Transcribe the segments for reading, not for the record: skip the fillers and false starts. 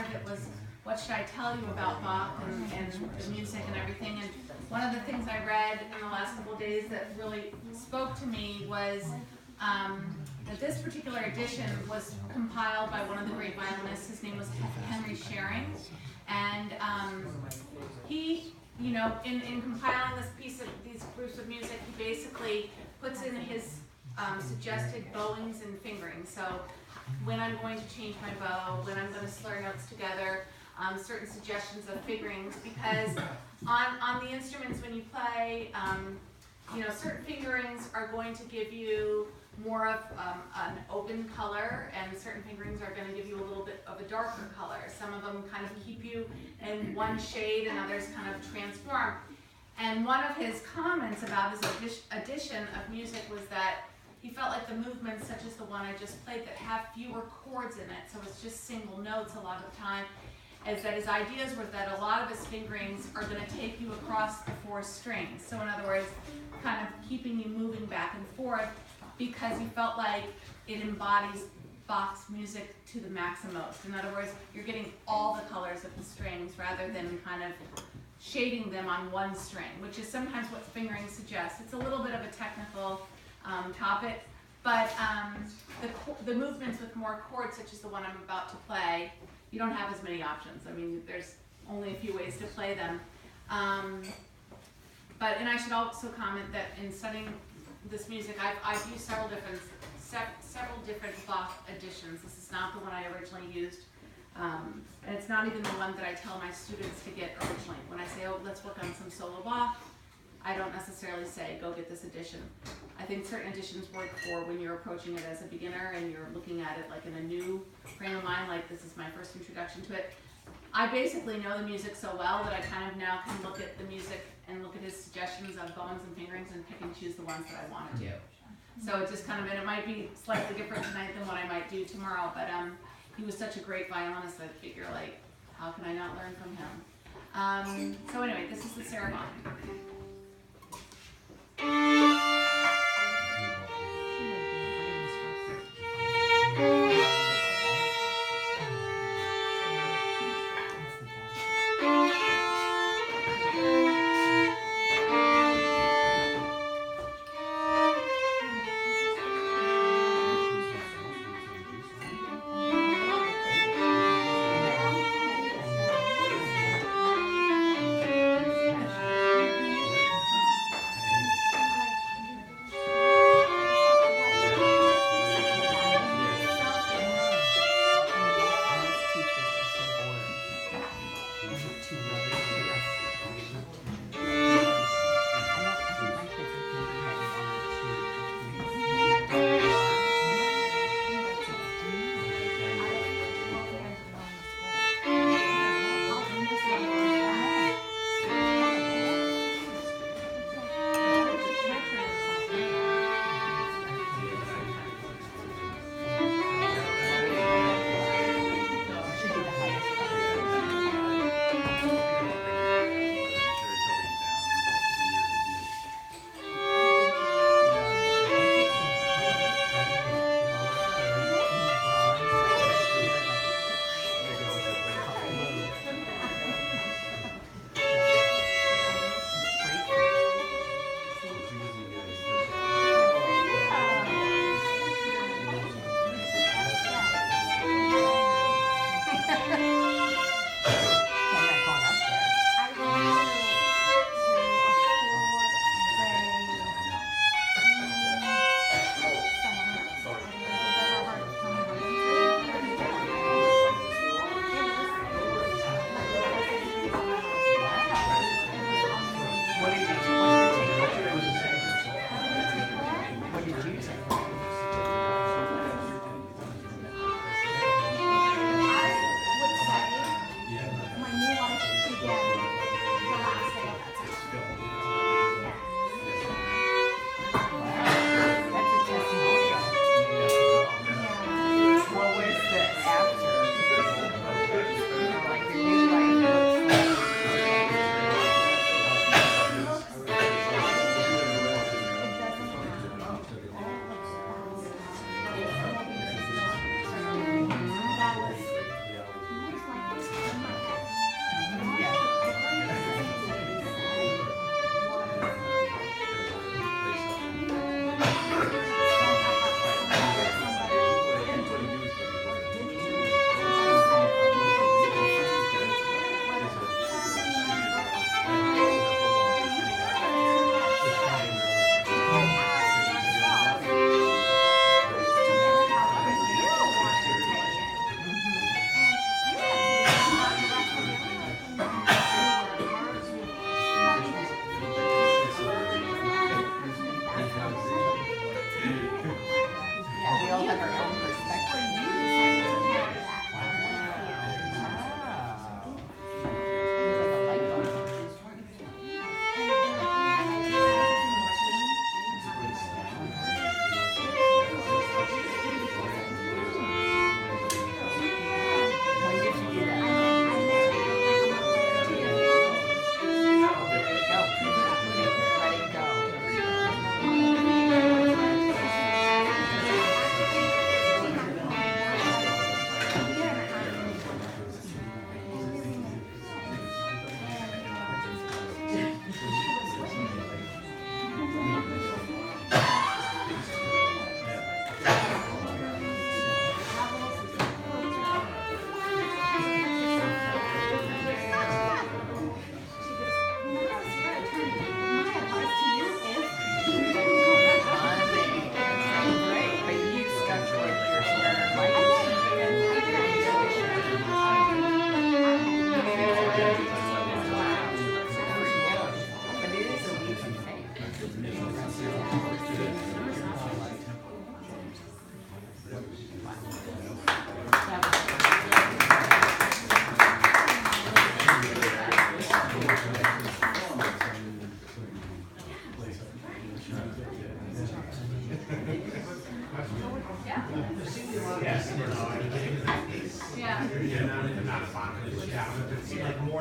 of it was, what should I tell you about Bach and the music and everything. And one of the things I read in the last couple of days that really spoke to me was that this particular edition was compiled by one of the great violinists. His name was Henry Schering. And he, you know, in compiling these groups of music, he basically puts in his suggested bowings and fingerings. So when I'm going to change my bow, when I'm going to slur notes together, certain suggestions of fingerings, because on the instruments when you play, you know, certain fingerings are going to give you more of an open color, and certain fingerings are going to give you a little bit of a darker color. Some of them kind of keep you in one shade, and others kind of transform. And one of his comments about his edition of music was that he felt like the movements, such as the one I just played, that have fewer chords in it, so it's just single notes a lot of the time, is that his ideas were that a lot of his fingerings are going to take you across the 4 strings. So in other words, kind of keeping you moving back and forth, because he felt like it embodies Bach's music to the maximost. In other words, you're getting all the colors of the strings rather than kind of shading them on one string, which is sometimes what fingering suggests. It's a little bit of a technical topic, but the movements with more chords, such as the one I'm about to play, you don't have as many options. I mean, there's only a few ways to play them. And I should also comment that in studying this music, I've used several different Bach editions. This is not the one I originally used, and it's not even the one that I tell my students to get originally. When I say, oh, let's work on some solo Bach, I don't necessarily say, go get this edition. I think certain editions work for when you're approaching it as a beginner and you're looking at it like in a new frame of mind, like this is my first introduction to it. I basically know the music so well that I kind of now can look at the music and look at his suggestions of bowings and fingerings and pick and choose the ones that I want to do. So it just kind of, and it might be slightly different tonight than what I might do tomorrow, but he was such a great violinist that I figure, like, how can I not learn from him? So anyway, this is the Sarah Bach.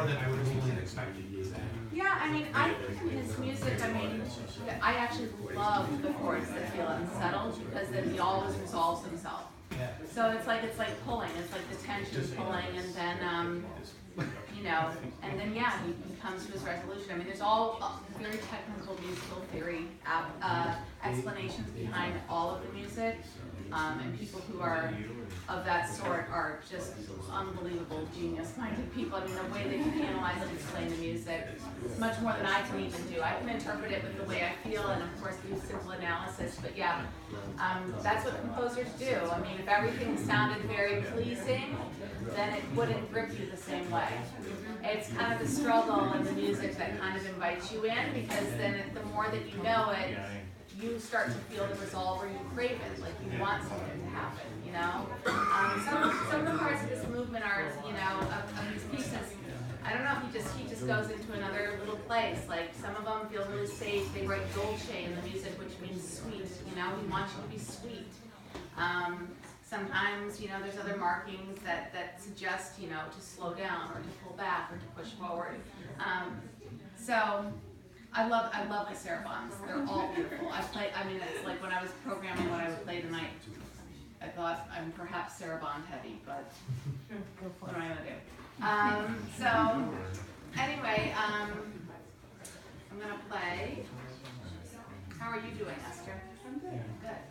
more than I would have even expected. Yeah, I mean, I think in his music, I mean, I actually love the chords that feel unsettled because then he always resolves himself. Yeah. So it's like pulling, it's like the tension pulling, and then you know, and then yeah, he comes to his resolution. I mean, there's all very technical musical theory explanations behind all of the music, and people who are of that sort are just unbelievable genius-minded people. I mean, the way they can analyze and explain the music is much more than I can even do. I can interpret it with the way I feel and, of course, do simple analysis. But yeah, that's what composers do. I mean, if everything sounded very pleasing, then it wouldn't grip you the same way. It's kind of the struggle in the music that kind of invites you in, because then the more that you know it, you start to feel the resolve, or you crave it, like you want something to happen, you know? Some of the parts of this movement are, you know, of these pieces, I don't know if he just goes into another little place. Like, some of them feel really safe. They write dolce in the music, which means sweet, you know? He wants you to be sweet. Sometimes, you know, there's other markings that suggest, you know, to slow down or to pull back or to push forward. So I love the sarabands. They're all beautiful. I mean, it's like when I was programming what I would play tonight, I thought I'm perhaps saraband heavy, but what am I gonna do? So anyway, I'm gonna play. How are you doing, Esther? I'm good. Good.